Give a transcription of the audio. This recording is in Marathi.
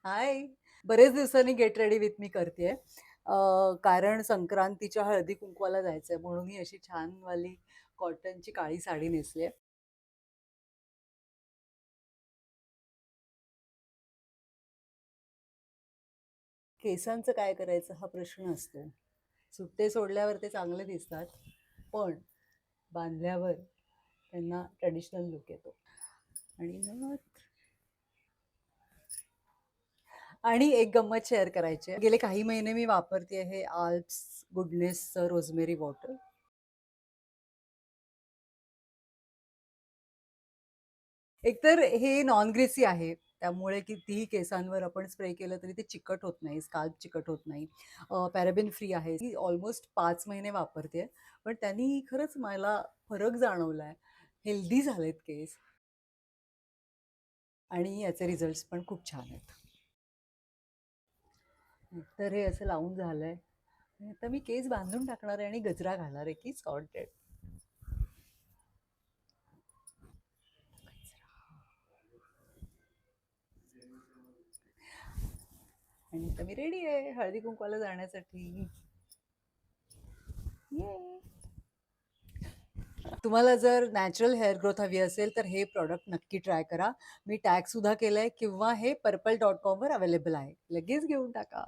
हाय. बरेच दिवसांनी गेट रेडी विथ मी करतेय. कारण संक्रांतीच्या हळदी-कुंकवाला जायचंय म्हणून ही अशी छानवाली कॉटनची काळी साडी नेसली. केसांचं काय करायचं हा प्रश्न असतो. सुट्टे सोडल्यावर ते चांगले दिसतात, पण बांधल्यावर त्यांना ट्रेडिशनल लूक येतो. आणि मग आणि एक गंमत शेअर करायची आहे. गेले काही महिने मी वापरते हे आल्प्स गुडनेसचं रोझमेरी वॉटर. एकतर हे नॉन ग्रेसी आहे. त्यामुळे कितीही केसांवर आपण स्प्रे केलं तरी ते चिकट होत नाही, स्काल्प चिकट होत नाही. पॅराबेन फ्री आहे. मी ऑलमोस्ट 5 महिने वापरते. पण त्यांनी खरंच मला फरक जाणवलाय. हेल्दी झालेत केस आणि याचे रिझल्ट्स पण खूप छान आहेत. तर हे असं लावून झालंय. आता मी केस बांधून टाकणार आहे आणि गजरा घालणार आहे की सॉर्टेड. आणि आता मी रेडी आहे हळदी कुंकवाला जाण्यासाठी. ये. तुम्हाला जर नॅचरल हेअर ग्रोथ हवी असेल तर हे प्रॉडक्ट नक्की ट्राय करा. मी टॅग सुद्धा केलंय किंवा हे purple.com वर अवेलेबल आहे. लगेच घेऊन टाका.